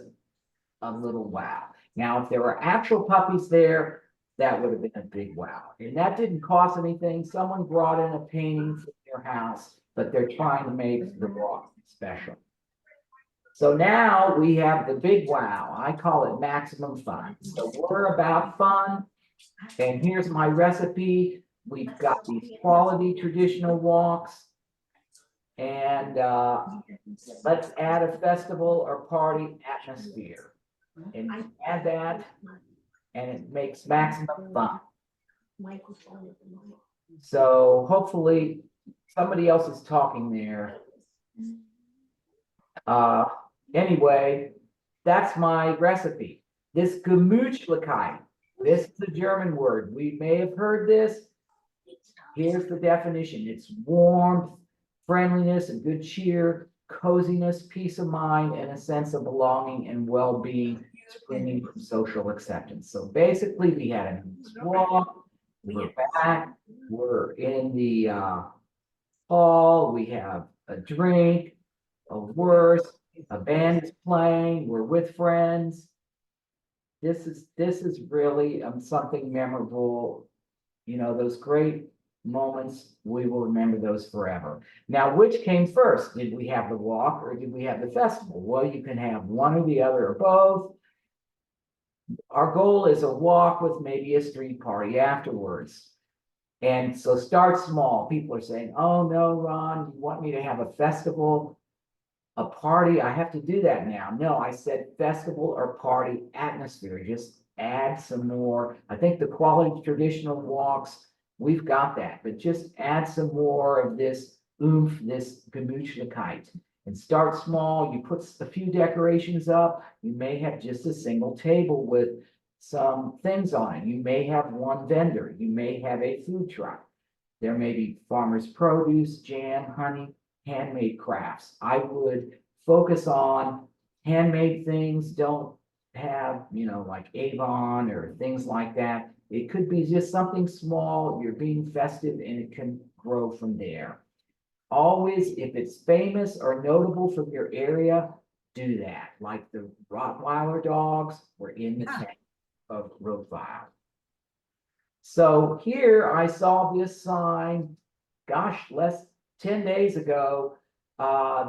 a little wow. Now, if there were actual puppies there, that would have been a big wow. And that didn't cost anything. Someone brought in a painting from their house, but they're trying to make the walk special. So now we have the big wow. I call it maximum fun. So we're about fun. And here's my recipe. We've got these quality traditional walks. And let's add a festival or party atmosphere. And add that, and it makes maximum fun. So hopefully somebody else is talking there. Anyway, that's my recipe. This Gemütlichkeit, this is a German word. We may have heard this. Here's the definition. It's warmth, friendliness, and good cheer, coziness, peace of mind, and a sense of belonging and well-being springing from social acceptance. So basically, we had a walk, we're back, we're in the hall, we have a drink, a wurst, a band is playing, we're with friends. This is really something memorable. Those great moments, we will remember those forever. Now, which came first? Did we have the walk or did we have the festival? Well, you can have one or the other or both. Our goal is a walk with maybe a street party afterwards. And so start small. People are saying, oh no, Ron, you want me to have a festival, a party? I have to do that now. No, I said festival or party atmosphere. Just add some more. I think the quality traditional walks, we've got that, but just add some more of this oomph, this Gemütlichkeit. And start small. You put a few decorations up. You may have just a single table with some things on it. You may have one vendor. You may have a food truck. There may be farmers' produce, jam, honey, handmade crafts. I would focus on handmade things. Don't have, like Avon or things like that. It could be just something small. You're being festive and it can grow from there. Always, if it's famous or notable from your area, do that. Like the Rottweiler dogs were in the tank of Rottweiler. So here I saw this sign, gosh, 10 days ago.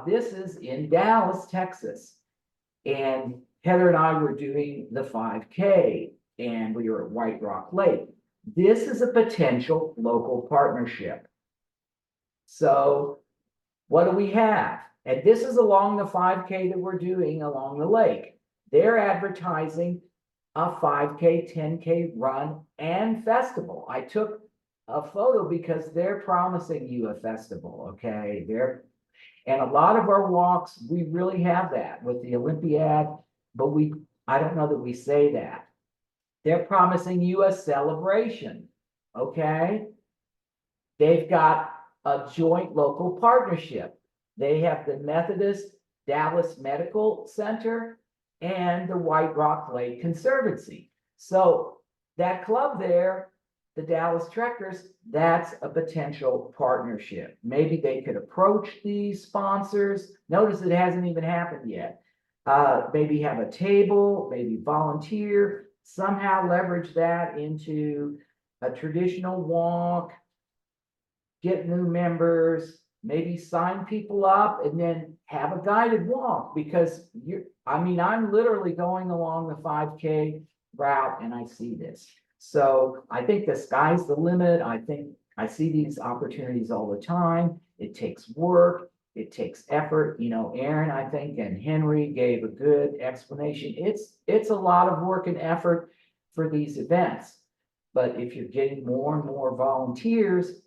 This is in Dallas, Texas. And Heather and I were doing the 5K and we were at White Rock Lake. This is a potential local partnership. So what do we have? And this is along the 5K that we're doing along the lake. They're advertising a 5K, 10K run and festival. I took a photo because they're promising you a festival, okay? And a lot of our walks, we really have that with the Olympiad, but I don't know that we say that. They're promising you a celebration, okay? They've got a joint local partnership. They have the Methodist Dallas Medical Center and the White Rock Lake Conservancy. So that club there, the Dallas Trekkers, that's a potential partnership. Maybe they could approach these sponsors. Notice it hasn't even happened yet. Maybe have a table, maybe volunteer, somehow leverage that into a traditional walk, get new members, maybe sign people up and then have a guided walk because I'm literally going along the 5K route and I see this. So I think the sky's the limit. I think I see these opportunities all the time. It takes work. It takes effort. Aaron, I think, and Henry gave a good explanation. It's a lot of work and effort for these events. But if you're getting more and more volunteers,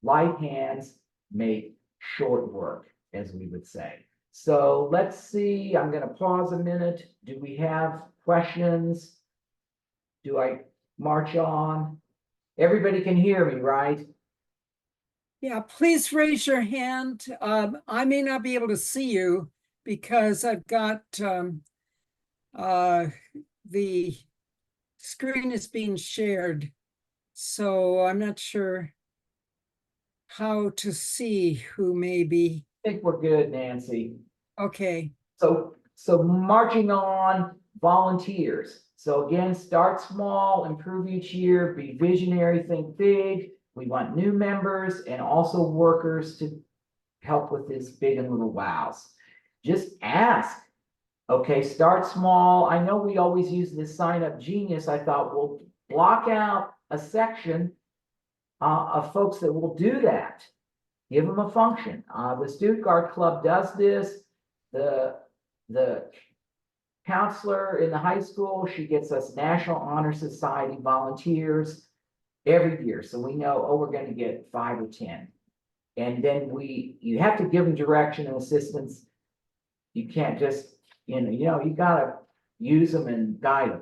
light hands make short work, as we would say. So let's see, I'm going to pause a minute. Do we have questions? Do I march on? Everybody can hear me, right? Yeah, please raise your hand. I may not be able to see you because I've got the screen is being shared. So I'm not sure how to see who may be. I think we're good, Nancy. Okay. So marching on, volunteers. So again, start small, improve each year, be visionary, think big. We want new members and also workers to help with this big and little wows. Just ask. Okay, start small. I know we always use this sign up genius. I thought we'll block out a section of folks that will do that. Give them a function. The Stuttgart Club does this. The counselor in the high school, she gets us National Honor Society volunteers every year. So we know, oh, we're going to get 5 or 10. And then you have to give them direction and assistance. You can't just, you got to use them and guide them.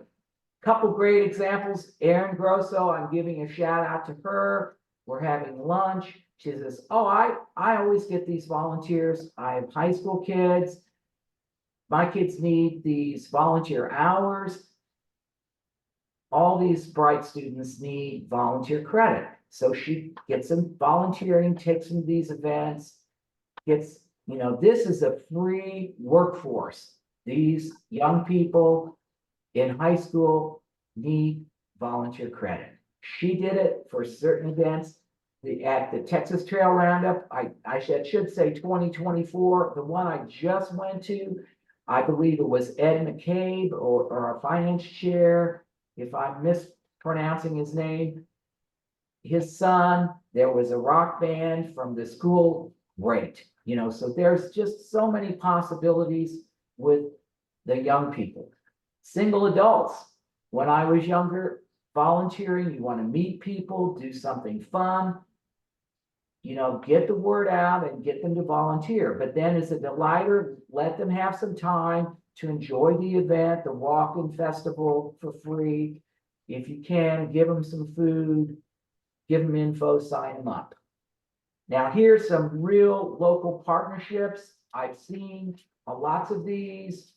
Couple great examples. Erin Grosso, I'm giving a shout out to her. We're having lunch. She says, oh, I always get these volunteers. I have high school kids. My kids need these volunteer hours. All these bright students need volunteer credit. So she gets them volunteering, takes them to these events, this is a free workforce. These young people in high school need volunteer credit. She did it for certain events. at the Texas Trail Roundup, I should say 2024, the one I just went to, I believe it was Ed McCabe or our finance chair, if I'm mispronouncing his name. His son, there was a rock band from the school, great, you know, so there's just so many possibilities with the young people. Single adults, when I was younger, volunteering, you want to meet people, do something fun, you know, get the word out and get them to volunteer. But then as a delighter, let them have some time to enjoy the event, the walk-in festival for free. If you can, give them some food, give them info, sign them up. Now, here's some real local partnerships. I've seen lots of these.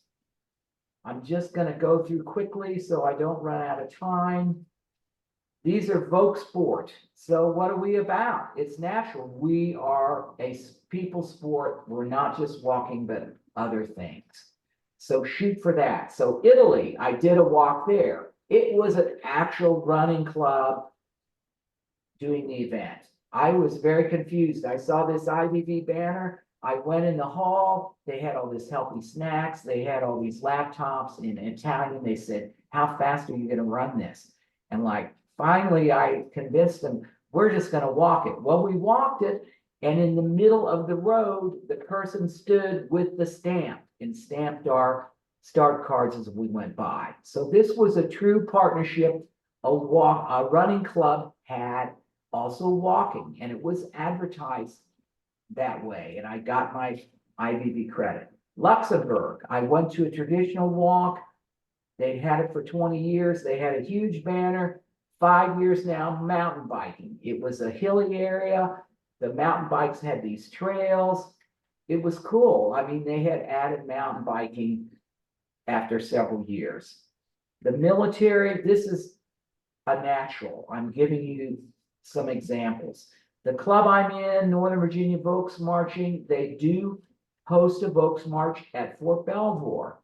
I'm just going to go through quickly so I don't run out of time. These are Vogue Sport. So what are we about? It's natural. We are a people sport. We're not just walking, but other things. So shoot for that. So Italy, I did a walk there. It was an actual running club doing the event. I was very confused. I saw this IVV banner. I went in the hall. They had all this healthy snacks. They had all these laptops in Italian. They said, how fast are you going to run this? And like, finally, I convinced them, we're just going to walk it. Well, we walked it. And in the middle of the road, the person stood with the stamp and stamped our start cards as we went by. So this was a true partnership. A running club had also walking, and it was advertised that way. And I got my IVV credit. Luxembourg, I went to a traditional walk. They'd had it for 20 years. They had a huge banner. 5 years now, mountain biking. It was a hilly area. The mountain bikes had these trails. It was cool. I mean, they had added mountain biking after several years. The military, this is a natural. I'm giving you some examples. The club I'm in, Northern Virginia Volks Marching, they do host a Volks March at Fort Belvoir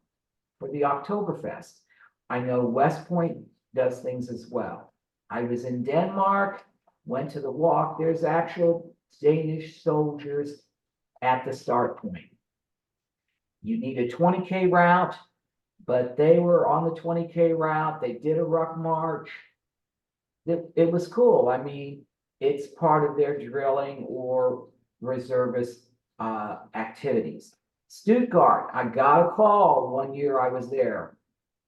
for the Oktoberfest. I know West Point does things as well. I was in Denmark, went to the walk. There's actual Danish soldiers at the start point. You need a 20K route, but they were on the 20K route. They did a ruck march. It was cool. I mean, it's part of their drilling or reservist activities. Stuttgart, I got a call one year I was there.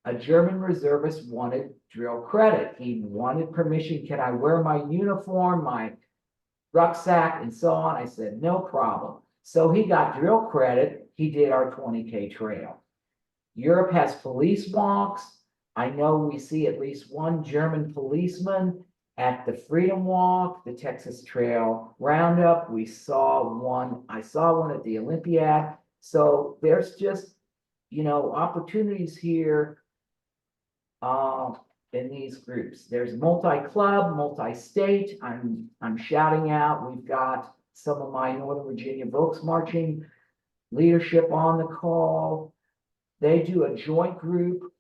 A German reservist wanted drill credit. He wanted permission. Can I wear my uniform, my rucksack, and so on? I said, no problem. So he got drill credit. He did our 20K trail. Europe has police walks. I know we see at least one German policeman at the Freedom Walk, the Texas Trail Roundup. We saw one, I saw one at the Olympiad. So there's just, you know, opportunities here in these groups. There's multi-club, multi-state. I'm shouting out. We've got some of my Northern Virginia Volks Marching leadership on the call. They do a joint group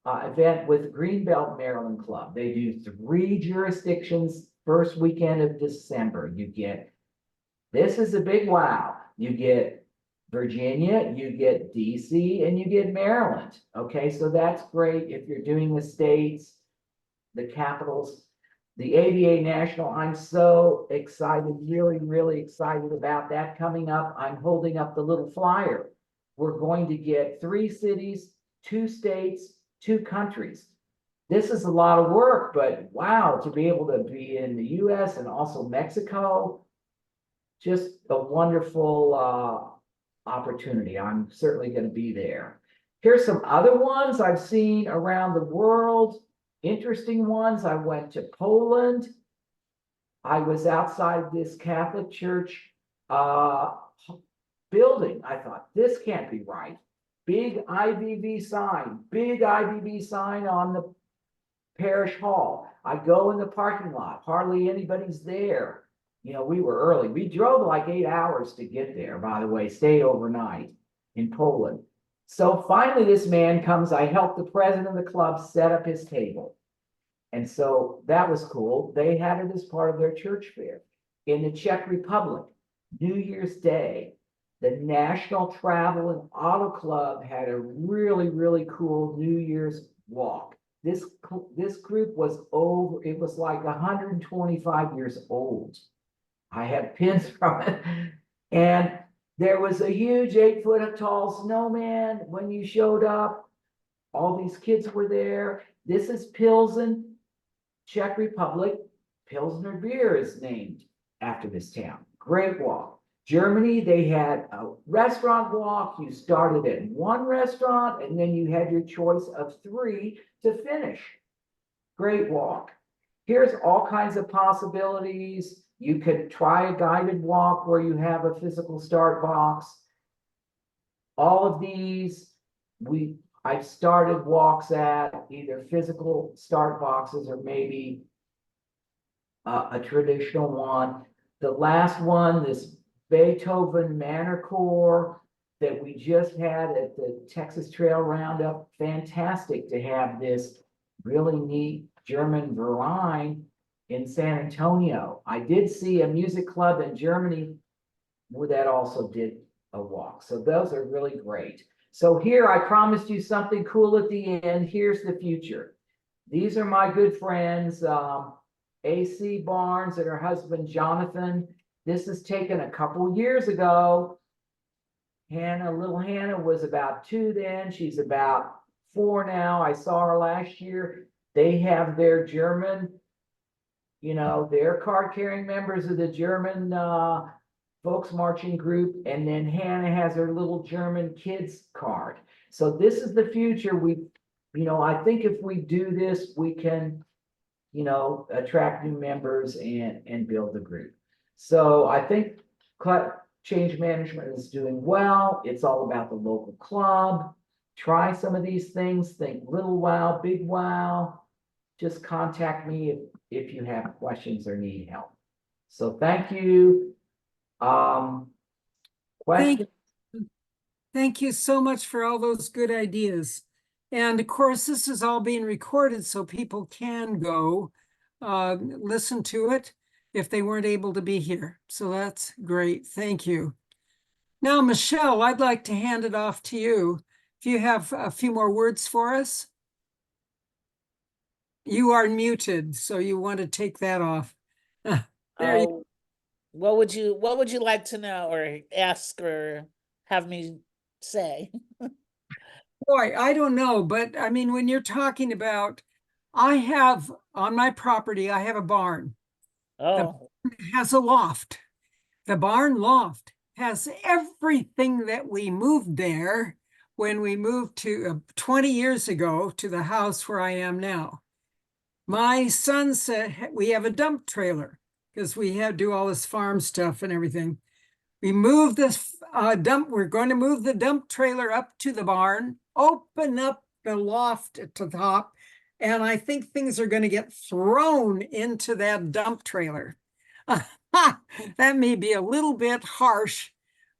event with Greenbelt Maryland Club. They do 3 jurisdictions first weekend of December. You get, this is a big wow. You get Virginia, you get DC, and you get Maryland. Okay, so that's great if you're doing the states, the capitals. The AVA National, I'm so excited, really, really excited about that coming up. I'm holding up the little flyer. We're going to get 3 cities, 2 states, 2 countries. This is a lot of work, but wow, to be able to be in the US and also Mexico, just a wonderful opportunity. I'm certainly going to be there. Here's some other ones I've seen around the world. Interesting ones. I went to Poland. I was outside this Catholic church building. I thought, this can't be right. Big IVV sign on the parish hall. I go in the parking lot, hardly anybody's there. You know, we were early. We drove like 8 hours to get there, by the way, stayed overnight in Poland. So finally, this man comes. I helped the president of the club set up his table. And so that was cool. They had it as part of their church fair. In the Czech Republic, New Year's Day, the National Travel and Auto Club had a really, really cool New Year's walk. This group was over, it was like 125 years old. I have pins from it. And there was a huge 8-foot tall snowman when you showed up. All these kids were there. This is Pilsen, Czech Republic. Pilsner beer is named after this town. Great walk. Germany, they had a restaurant walk. You started at one restaurant and then you had your choice of 3 to finish. Great walk. Here's all kinds of possibilities. You could try a guided walk where you have a physical start box. All of these, I've started walks at either physical start boxes or maybe a traditional one. The last one, this Beethoven Manor Corps that we just had at the Texas Trail Roundup. Fantastic to have this really neat German Verein in San Antonio. I did see a music club in Germany where that also did a walk. So those are really great. So here I promised you something cool at the end. Here's the future. These are my good friends, AC Barnes and her husband, Jonathan. This is taken a couple years ago. Little Hannah was about 2 then. She's about 4 now. I saw her last year. They have their German, they're card-carrying members of the German Volksmarching group. And then Hannah has her little German kids card. So this is the future. I think if we do this, we can, attract new members and build the group. So I think change management is doing well. It's all about the local club. Try some of these things. Think little wow, big wow. Just contact me if you have questions or need help. So thank you. Question? Thank you so much for all those good ideas. And of course, this is all being recorded so people can go listen to it if they weren't able to be here. So that's great. Thank you. Now, Michelle, I'd like to hand it off to you. If you have a few more words for us. You are muted, so you want to take that off. There you What would you like to know or ask or have me say? Boy, I don't know, but I mean, when you're talking about, I have on my property, I have a barn. Oh, It has a loft. The barn loft has everything that we moved there when we moved to 20 years ago to the house where I am now. My son said we have a dump trailer because we had to do all this farm stuff and everything. We moved this we're going to move the dump trailer up to the barn, open up the loft at the top, and I think things are going to get thrown into that dump trailer. That may be a little bit harsh,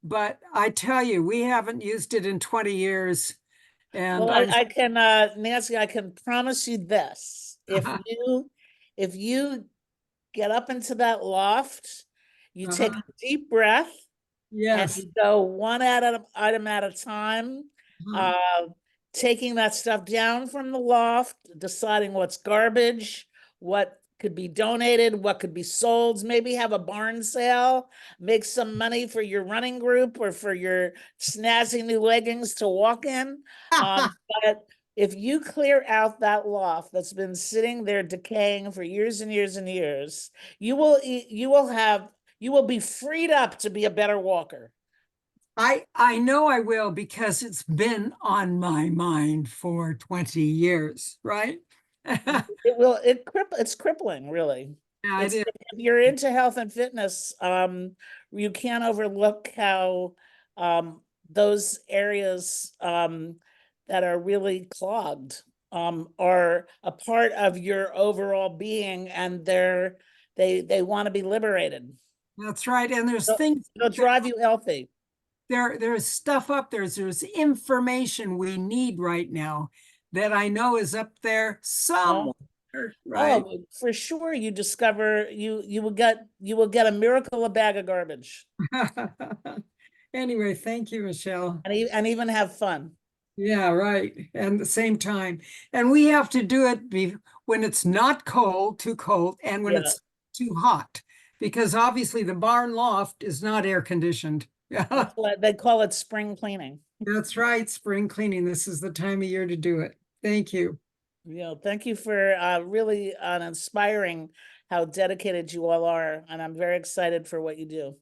but I tell you, we haven't used it in 20 years. And well, I can, Nancy, I can promise you this. If you get up into that loft, you take a deep breath, yes, and you go one item at a time, taking that stuff down from the loft, deciding what's garbage, what could be donated, what could be sold, maybe have a barn sale, make some money for your running group or for your snazzy new leggings to walk in. But if you clear out that loft that's been sitting there decaying for years and years and years, you will be freed up to be a better walker. I know I will because it's been on my mind for 20 years, right? It's crippling, really. Yeah, it is. If you're into health and fitness, you can't overlook how those areas that are really clogged are a part of your overall being, and they want to be liberated. That's right. And there's things It'll drive you healthy. There's stuff up there. There's information we need right now that I know is up there somewhere. Right. Oh, for sure, you discover, you will get a miracle, a bag of garbage, Anyway, thank you, Michelle. and even have fun. Yeah, right. And the same time. And we have to do it when it's not cold, too cold, and when Yeah. it's too hot. Because obviously the barn loft is not air conditioned. Yeah, They call it spring cleaning. that's right. Spring cleaning. This is the time of year to do it. Thank you. Thank you for really inspiring how dedicated you all are, and I'm very excited for what you do.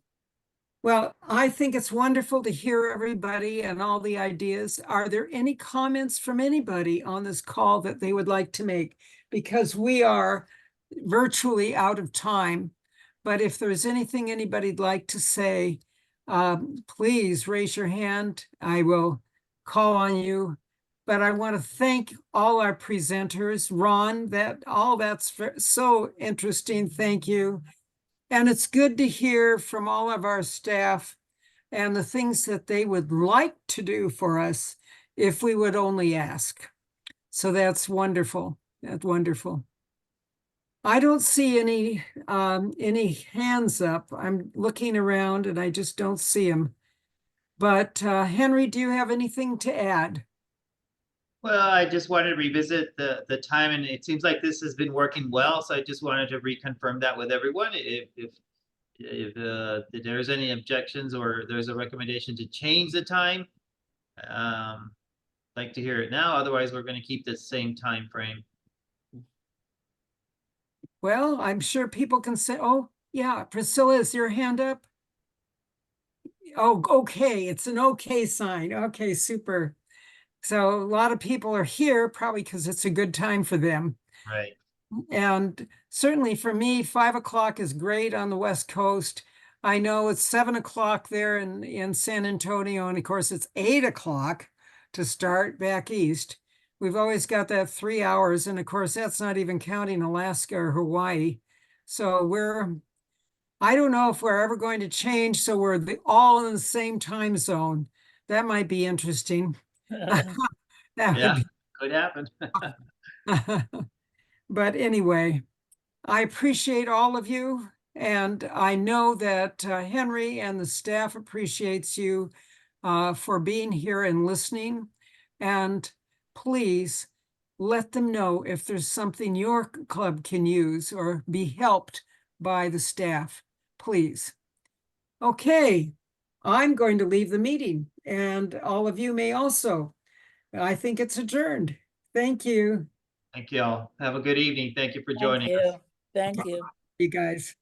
Well, I think it's wonderful to hear everybody and all the ideas. Are there any comments from anybody on this call that they would like to make? Because we are virtually out of time. But if there's anything anybody'd like to say, please raise your hand. I will call on you. But I want to thank all our presenters. Ron, that's so interesting. Thank you. And it's good to hear from all of our staff and the things that they would like to do for us if we would only ask. So that's wonderful. That's wonderful. I don't see any hands up. I'm looking around and I just don't see them. But Henry, do you have anything to add? Well, I just wanted to revisit the time, and it seems like this has been working well, so I just wanted to reconfirm that with everyone. If there's any objections or there's a recommendation to change the time, like to hear it now. Otherwise, we're going to keep the same time frame. Well, I'm sure people can say, oh, yeah, Priscilla, is your hand up? Oh, okay, it's an okay sign. Okay, super. So a lot of people are here probably because it's a good time for them. Right. And certainly for me, 5 o'clock is great on the West Coast. I know it's 7 o'clock there in San Antonio, and of course it's 8 o'clock to start back east. We've always got that 3 hours, and of course that's not even counting Alaska or Hawaii. So I don't know if we're ever going to change so we're all in the same time zone. That might be interesting. That would Yeah, be. could happen. But anyway, I appreciate all of you. And I know that Henry and the staff appreciates you for being here and listening. And please let them know if there's something your club can use or be helped by the staff, please. Okay, I'm going to leave the meeting and all of you may also. I think it's adjourned. Thank you. Thank you all. Have a good evening. Thank you for Thank joining us. you. Thank you. You guys.